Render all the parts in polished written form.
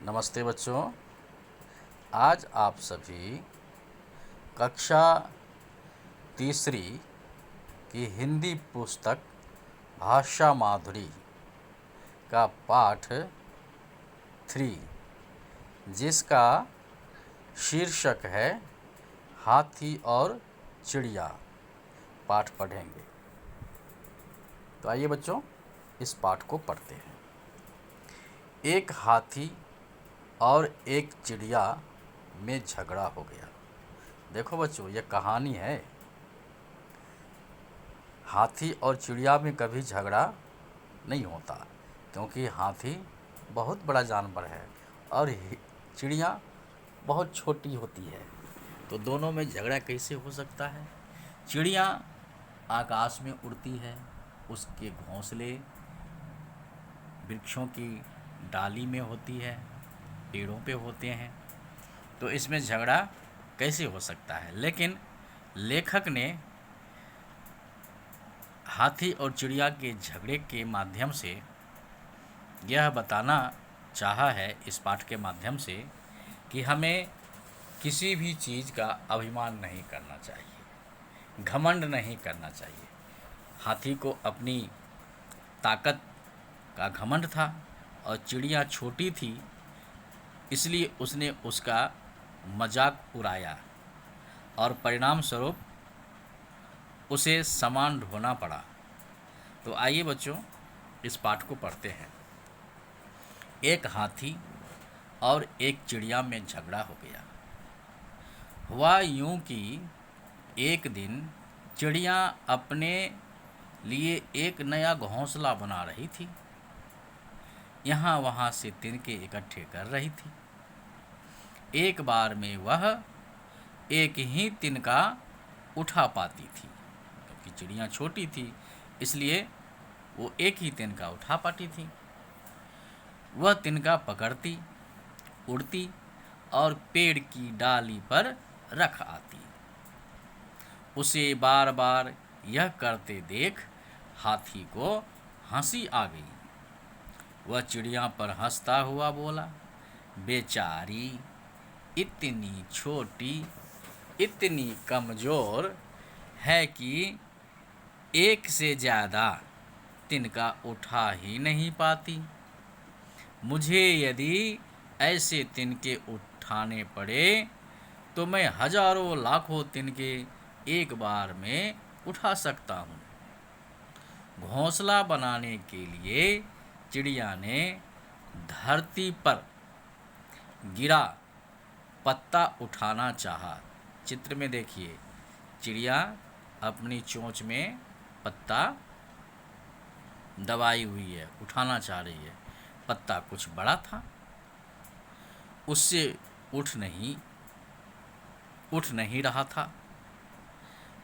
नमस्ते बच्चों। आज आप सभी कक्षा तीसरी की हिंदी पुस्तक भाषा माधुरी का पाठ 3 जिसका शीर्षक है हाथी और चिड़िया पाठ पढ़ेंगे। तो आइए बच्चों इस पाठ को पढ़ते हैं। एक हाथी और एक चिड़िया में झगड़ा हो गया। देखो बच्चों, ये कहानी है। हाथी और चिड़िया में कभी झगड़ा नहीं होता, क्योंकि हाथी बहुत बड़ा जानवर है और चिड़िया बहुत छोटी होती है। तो दोनों में झगड़ा कैसे हो सकता है? चिड़िया आकाश में उड़ती है, उसके घोंसले वृक्षों की डाली में होती है, पेड़ों पे होते हैं। तो इसमें झगड़ा कैसे हो सकता है? लेकिन लेखक ने हाथी और चिड़िया के झगड़े के माध्यम से यह बताना चाहा है इस पाठ के माध्यम से कि हमें किसी भी चीज़ का अभिमान नहीं करना चाहिए, घमंड नहीं करना चाहिए। हाथी को अपनी ताकत का घमंड था और चिड़िया छोटी थी, इसलिए उसने उसका मजाक उड़ाया और परिणाम स्वरूप उसे सामान ढोना पड़ा। तो आइए बच्चों इस पाठ को पढ़ते हैं। एक हाथी और एक चिड़िया में झगड़ा हो गया। हुआ यूं कि एक दिन चिड़िया अपने लिए एक नया घोंसला बना रही थी। यहाँ वहाँ से तिनके इकट्ठे कर रही थी। एक बार में वह एक ही तिनका उठा पाती थी, क्योंकि चिड़िया छोटी थी इसलिए वो एक ही तिनका उठा पाती थी। वह तिनका पकड़ती, उड़ती और पेड़ की डाली पर रख आती। उसे बार बार यह करते देख हाथी को हंसी आ गई। वह चिड़िया पर हंसता हुआ बोला, बेचारी, इतनी छोटी, इतनी कमज़ोर है कि एक से ज़्यादा तिनका उठा ही नहीं पाती। मुझे यदि ऐसे तिनके उठाने पड़े तो मैं हजारों लाखों तिनके एक बार में उठा सकता हूँ। घोंसला बनाने के लिए चिड़िया ने धरती पर गिरा पत्ता उठाना चाहा। चित्र में देखिए, चिड़िया अपनी चोंच में पत्ता दबाई हुई है, उठाना चाह रही है। पत्ता कुछ बड़ा था, उससे उठ नहीं रहा था।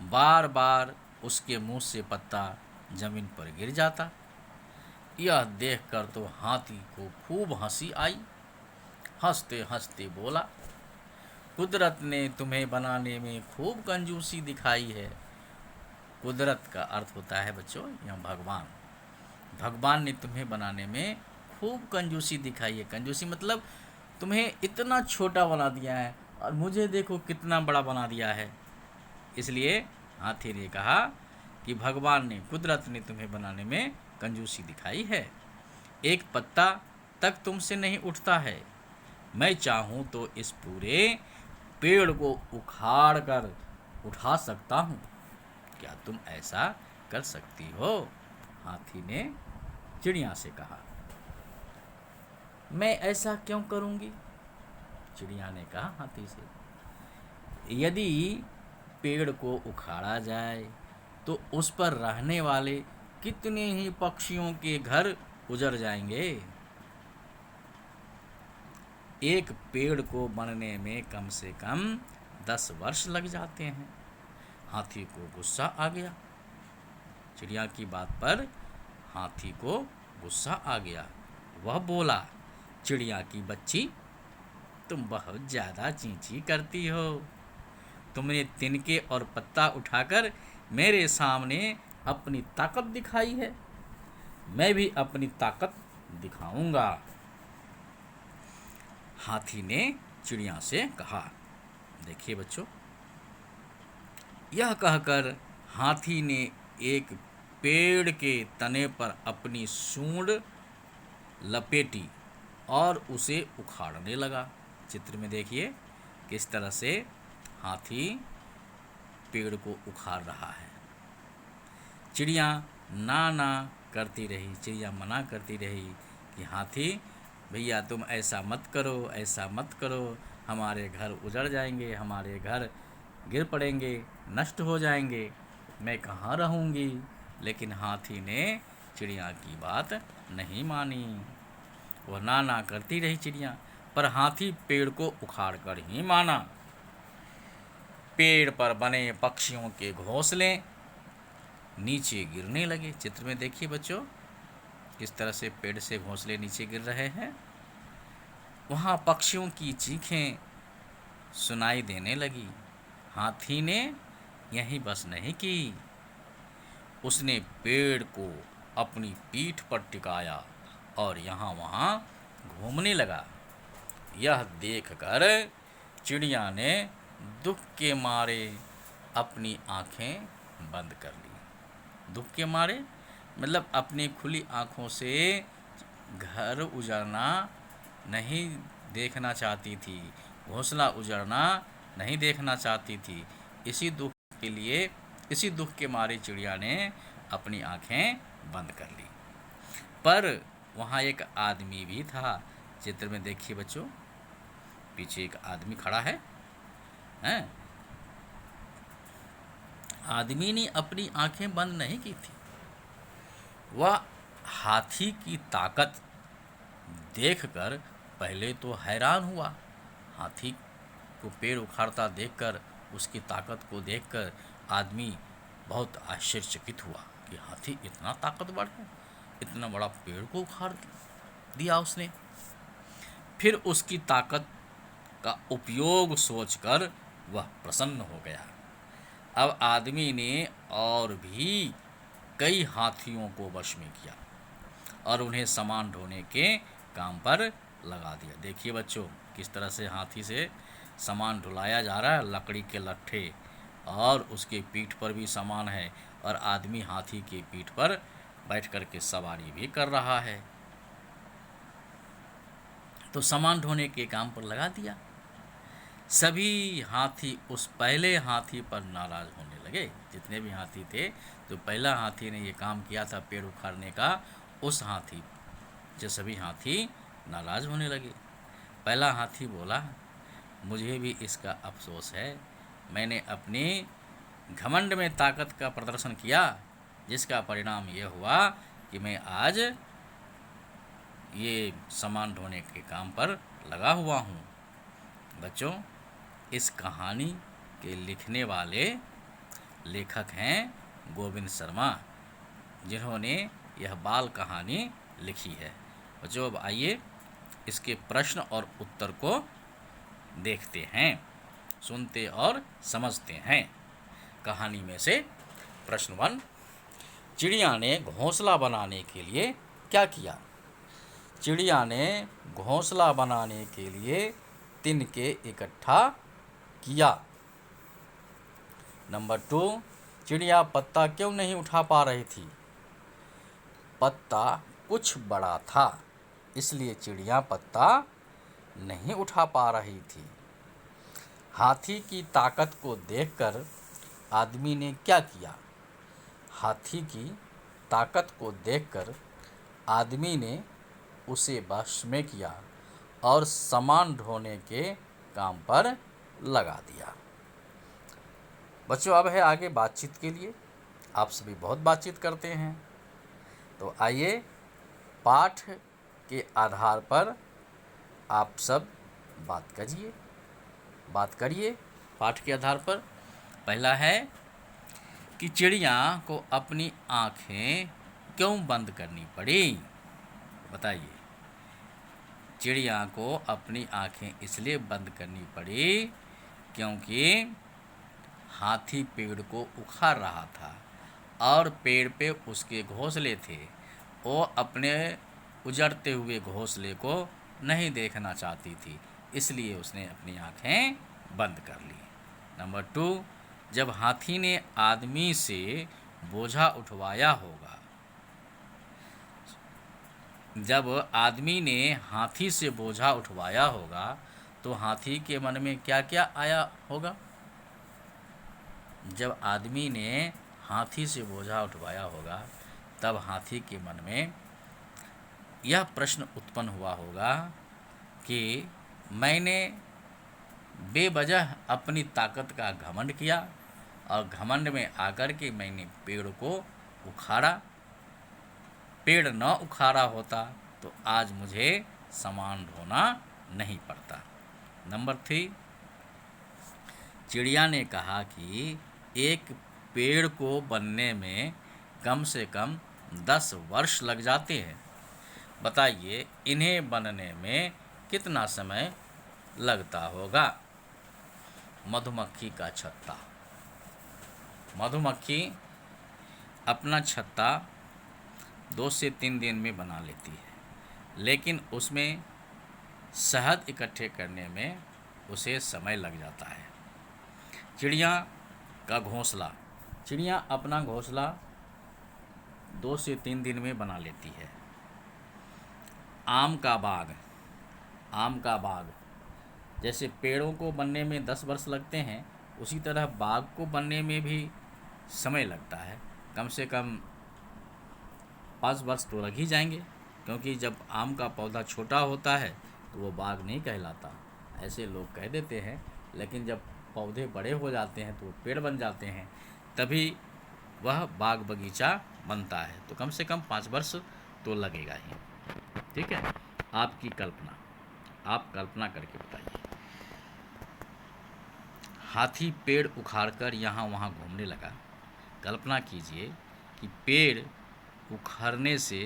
बार बार उसके मुंह से पत्ता जमीन पर गिर जाता। यह देखकर तो हाथी को खूब हंसी आई। हंसते हंसते बोला, कुदरत ने तुम्हें बनाने में खूब कंजूसी दिखाई है। कुदरत का अर्थ होता है बच्चों यहाँ भगवान। भगवान ने तुम्हें बनाने में खूब कंजूसी दिखाई है। कंजूसी मतलब तुम्हें इतना छोटा बना दिया है और मुझे देखो कितना बड़ा बना दिया है। इसलिए हाथी ने कहा कि भगवान ने, कुदरत ने तुम्हें बनाने में कंजूसी दिखाई है। एक पत्ता तक तुमसे नहीं उठता है। मैं चाहूँ तो इस पूरे पेड़ को उखाड़ कर उठा सकता हूँ। क्या तुम ऐसा कर सकती हो? हाथी ने चिड़िया से कहा। मैं ऐसा क्यों करूँगी? चिड़िया ने कहा हाथी से। यदि पेड़ को उखाड़ा जाए तो उस पर रहने वाले कितने ही पक्षियों के घर उजड़ जाएंगे। एक पेड़ को बनने में कम से कम 10 वर्ष लग जाते हैं। हाथी को गुस्सा आ गया। चिड़िया की बात पर हाथी को गुस्सा आ गया। वह बोला, चिड़िया की बच्ची, तुम बहुत ज़्यादा चींची करती हो। तुमने तिनके और पत्ता उठाकर मेरे सामने अपनी ताकत दिखाई है। मैं भी अपनी ताकत दिखाऊंगा। हाथी ने चिड़िया से कहा। देखिए बच्चों, यह कहकर हाथी ने एक पेड़ के तने पर अपनी सूंड लपेटी और उसे उखाड़ने लगा। चित्र में देखिए किस तरह से हाथी पेड़ को उखाड़ रहा है। चिड़िया ना करती रही, चिड़िया मना करती रही कि हाथी भैया तुम ऐसा मत करो, ऐसा मत करो, हमारे घर उजड़ जाएंगे, हमारे घर गिर पड़ेंगे, नष्ट हो जाएंगे, मैं कहाँ रहूँगी। लेकिन हाथी ने चिड़िया की बात नहीं मानी। वह ना करती रही चिड़िया, पर हाथी पेड़ को उखाड़ कर ही माना। पेड़ पर बने पक्षियों के घोंसले नीचे गिरने लगे। चित्र में देखिए बच्चों किस तरह से पेड़ से घोंसले नीचे गिर रहे हैं। वहाँ पक्षियों की चीखें सुनाई देने लगी। हाथी ने यहीं बस नहीं की, उसने पेड़ को अपनी पीठ पर टिकाया और यहाँ वहाँ घूमने लगा। यह देखकर चिड़िया ने दुख के मारे अपनी आंखें बंद कर ली। दुख के मारे मतलब अपनी खुली आंखों से घर उजड़ना नहीं देखना चाहती थी, घोंसला उजड़ना नहीं देखना चाहती थी। इसी दुख के मारे चिड़िया ने अपनी आंखें बंद कर ली। पर वहाँ एक आदमी भी था। चित्र में देखिए बच्चों, पीछे एक आदमी खड़ा है, हैं? आदमी ने अपनी आंखें बंद नहीं की थी। वह हाथी की ताकत देखकर पहले तो हैरान हुआ। हाथी को पेड़ उखाड़ता देखकर, उसकी ताकत को देखकर आदमी बहुत आश्चर्यचकित हुआ कि हाथी इतना ताकतवर है, इतना बड़ा पेड़ को उखाड़ दिया उसने। फिर उसकी ताकत का उपयोग सोचकर वह प्रसन्न हो गया। अब आदमी ने और भी कई हाथियों को वश में किया और उन्हें सामान ढोने के काम पर लगा दिया। देखिए बच्चों किस तरह से हाथी से सामान ढुलाया जा रहा है। लकड़ी के लट्ठे और उसके पीठ पर भी सामान है और आदमी हाथी की पीठ पर बैठ कर के सवारी भी कर रहा है। तो सामान ढोने के काम पर लगा दिया। सभी हाथी उस पहले हाथी पर नाराज होने लगे। जितने भी हाथी थे, तो पहला हाथी ने ये काम किया था पेड़ उखाड़ने का, उस हाथी जो सभी हाथी नाराज होने लगे। पहला हाथी बोला, मुझे भी इसका अफसोस है, मैंने अपने घमंड में ताकत का प्रदर्शन किया, जिसका परिणाम ये हुआ कि मैं आज ये सामान ढोने के काम पर लगा हुआ हूँ। बच्चों, इस कहानी के लिखने वाले लेखक हैं गोविंद शर्मा, जिन्होंने यह बाल कहानी लिखी है। बच्चों अब आइए इसके प्रश्न और उत्तर को देखते हैं, सुनते और समझते हैं। कहानी में से प्रश्न 1, चिड़िया ने घोंसला बनाने के लिए क्या किया? चिड़िया ने घोंसला बनाने के लिए तिनके इकट्ठा किया। नंबर 2, चिड़िया पत्ता क्यों नहीं उठा पा रही थी? पत्ता कुछ बड़ा था, इसलिए चिड़िया पत्ता नहीं उठा पा रही थी। हाथी की ताकत को देखकर आदमी ने क्या किया? हाथी की ताकत को देखकर आदमी ने उसे वश में किया और सामान ढोने के काम पर लगा दिया। बच्चों अब है आगे बातचीत के लिए। आप सभी बहुत बातचीत करते हैं, तो आइए पाठ के आधार पर आप सब बात करिए। पाठ के आधार पर पहला है कि चिड़िया को अपनी आँखें क्यों बंद करनी पड़ी? बताइए। चिड़िया को अपनी आँखें इसलिए बंद करनी पड़ी क्योंकि हाथी पेड़ को उखाड़ रहा था और पेड़ पे उसके घोंसले थे। वो अपने उजड़ते हुए घोंसले को नहीं देखना चाहती थी, इसलिए उसने अपनी आँखें बंद कर ली। नंबर 2, जब हाथी ने आदमी से बोझा उठवाया होगा, जब आदमी ने हाथी से बोझा उठवाया होगा तो हाथी के मन में क्या क्या आया होगा? जब आदमी ने हाथी से बोझा उठवाया होगा तब हाथी के मन में यह प्रश्न उत्पन्न हुआ होगा कि मैंने बेवजह अपनी ताकत का घमंड किया और घमंड में आकर के मैंने पेड़ को उखाड़ा। पेड़ न उखाड़ा होता तो आज मुझे सामान ढोना नहीं पड़ता। नंबर 3, चिड़िया ने कहा कि एक पेड़ को बनने में कम से कम 10 वर्ष लग जाते हैं। बताइए इन्हें बनने में कितना समय लगता होगा? मधुमक्खी का छत्ता। मधुमक्खी अपना छत्ता 2 से 3 दिन में बना लेती है, लेकिन उसमें शहद इकट्ठे करने में उसे समय लग जाता है। चिड़िया का घोंसला। चिड़िया अपना घोंसला 2 से 3 दिन में बना लेती है। आम का बाग। आम का बाग जैसे पेड़ों को बनने में 10 वर्ष लगते हैं, उसी तरह बाग को बनने में भी समय लगता है। कम से कम 5 वर्ष तो लग ही जाएंगे, क्योंकि जब आम का पौधा छोटा होता है तो वो बाग नहीं कहलाता, ऐसे लोग कह देते हैं। लेकिन जब पौधे बड़े हो जाते हैं तो पेड़ बन जाते हैं, तभी वह बाग बगीचा बनता है। तो कम से कम 5 वर्ष तो लगेगा ही। ठीक है, आपकी कल्पना, आप कल्पना करके बताइए। हाथी पेड़ उखाड़कर यहाँ वहाँ घूमने लगा। कल्पना कीजिए कि पेड़ उखड़ने से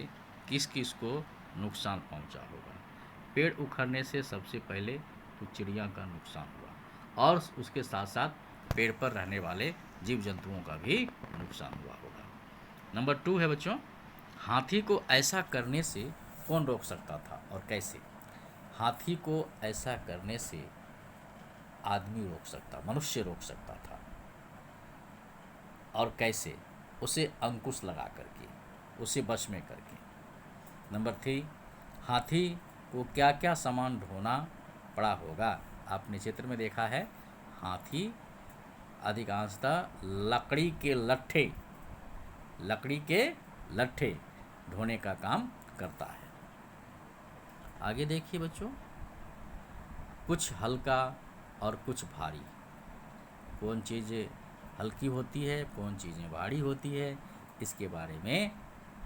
किस किस को नुकसान पहुँचा होगा। पेड़ उखड़ने से सबसे पहले तो चिड़िया का नुकसान हुआ और उसके साथ साथ पेड़ पर रहने वाले जीव जंतुओं का भी नुकसान हुआ होगा। नंबर 2 है बच्चों, हाथी को ऐसा करने से कौन रोक सकता था और कैसे? हाथी को ऐसा करने से आदमी रोक सकता, मनुष्य रोक सकता था। और कैसे? उसे अंकुश लगा करके, उसे वश में करके। नंबर 3, हाथी को क्या क्या सामान ढोना पड़ा होगा? आपने चित्र में देखा है, हाथी अधिकांशतः लकड़ी के लट्ठे ढोने का काम करता है। आगे देखिए बच्चों, कुछ हल्का और कुछ भारी। कौन चीज़ें हल्की होती है, कौन चीज़ें भारी होती है, इसके बारे में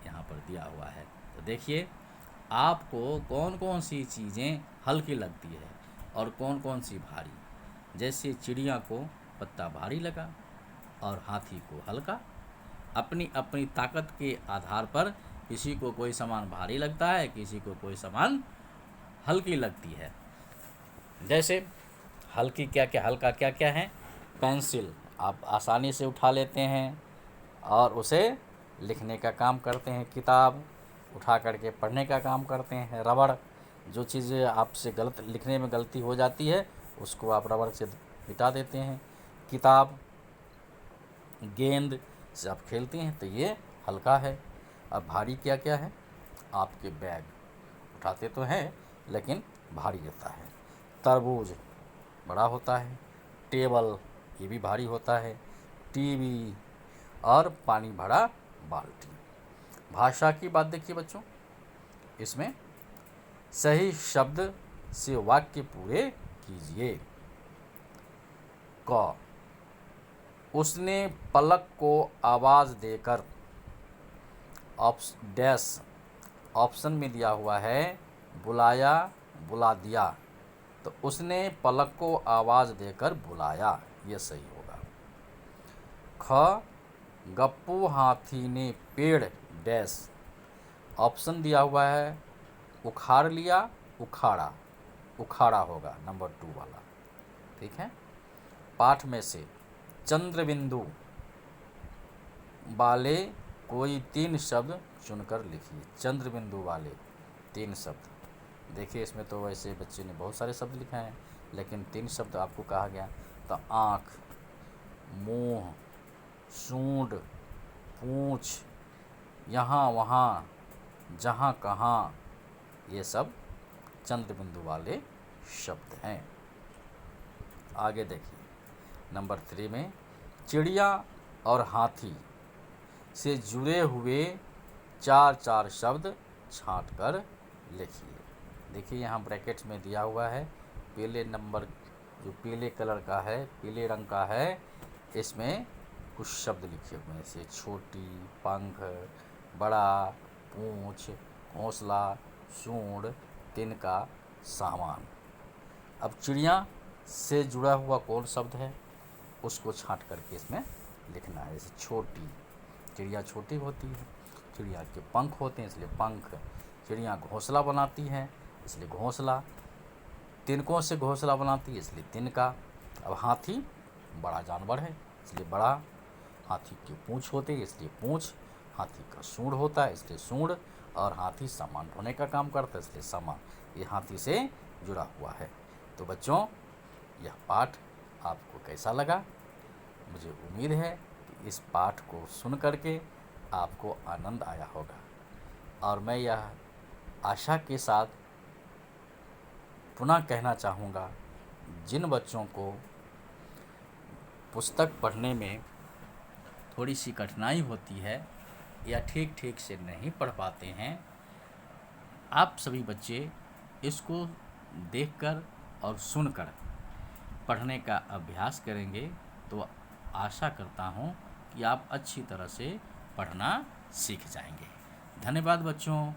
यहाँ पर दिया हुआ है। तो देखिए आपको कौन कौन सी चीज़ें हल्की लगती है और कौन कौन सी भारी। जैसे चिड़िया को पत्ता भारी लगा और हाथी को हल्का। अपनी अपनी ताकत के आधार पर किसी को कोई सामान भारी लगता है, किसी को कोई सामान हल्की लगती है। जैसे हल्की क्या क्या, हल्का क्या क्या है? पेंसिल आप आसानी से उठा लेते हैं और उसे लिखने का काम करते हैं, किताब उठा करके पढ़ने का काम करते हैं। रबड़, जो चीज़ें आपसे गलत लिखने में गलती हो जाती है उसको आप रबड़ से मिटा देते हैं। किताब, गेंद से आप खेलते हैं तो ये हल्का है। अब भारी क्या क्या है? आपके बैग उठाते तो हैं लेकिन भारी रहता है। तरबूज बड़ा होता है। टेबल ये भी भारी होता है। टीवी और पानी भरा बाल्टी। भाषा की बात देखिए बच्चों, इसमें सही शब्द से वाक्य पूरे कीजिए। क, उसने पलक को आवाज़ देकर, डैश ऑप्शन में दिया हुआ है बुलाया, बुला दिया, तो उसने पलक को आवाज़ देकर बुलाया, ये सही होगा। ख, गप्पू हाथी ने पेड़ डैश, ऑप्शन दिया हुआ है उखाड़ लिया, उखाड़ा, उखाड़ा होगा नंबर 2 वाला। ठीक है, पाठ में से चंद्रबिंदु वाले कोई 3 शब्द चुनकर लिखिए। चंद्रबिंदु वाले 3 शब्द। देखिए इसमें तो वैसे बच्चे ने बहुत सारे शब्द लिखे हैं, लेकिन 3 शब्द आपको कहा गया। तो आँख, मुँह, सूंड, पूँछ, यहाँ वहाँ, जहाँ कहाँ, ये सब चंद्र बिंदु वाले शब्द हैं। आगे देखिए नंबर 3 में चिड़िया और हाथी से जुड़े हुए 4 शब्द छांट कर लिखिए। देखिए यहाँ ब्रैकेट्स में दिया हुआ है, पीले नंबर जो पीले कलर का है, पीले रंग का है, इसमें कुछ शब्द लिखे हुए हैं, जैसे छोटी, पंख, बड़ा, पूँछ, घोंसला, सूंड, तिनका, सामान। अब चिड़िया से जुड़ा हुआ कौन शब्द है उसको छांट करके इसमें लिखना है। जैसे छोटी, चिड़िया छोटी होती है, चिड़िया के पंख होते हैं इसलिए पंख, चिड़िया घोंसला बनाती है इसलिए घोंसला, तिनकों से घोंसला बनाती है इसलिए तिनका। अब हाथी बड़ा जानवर है इसलिए बड़ा, हाथी की पूँछ होती है इसलिए पूँछ, हाथी का सूंड होता है इसलिए सूंड, और हाथी सामान ढोने का काम करता है इसलिए सामान। ये हाथी से जुड़ा हुआ है। तो बच्चों यह पाठ आपको कैसा लगा? मुझे उम्मीद है कि इस पाठ को सुन करके आपको आनंद आया होगा, और मैं यह आशा के साथ पुनः कहना चाहूँगा, जिन बच्चों को पुस्तक पढ़ने में थोड़ी सी कठिनाई होती है या ठीक से नहीं पढ़ पाते हैं, आप सभी बच्चे इसको देखकर और सुनकर पढ़ने का अभ्यास करेंगे तो आशा करता हूँ कि आप अच्छी तरह से पढ़ना सीख जाएंगे। धन्यवाद बच्चों।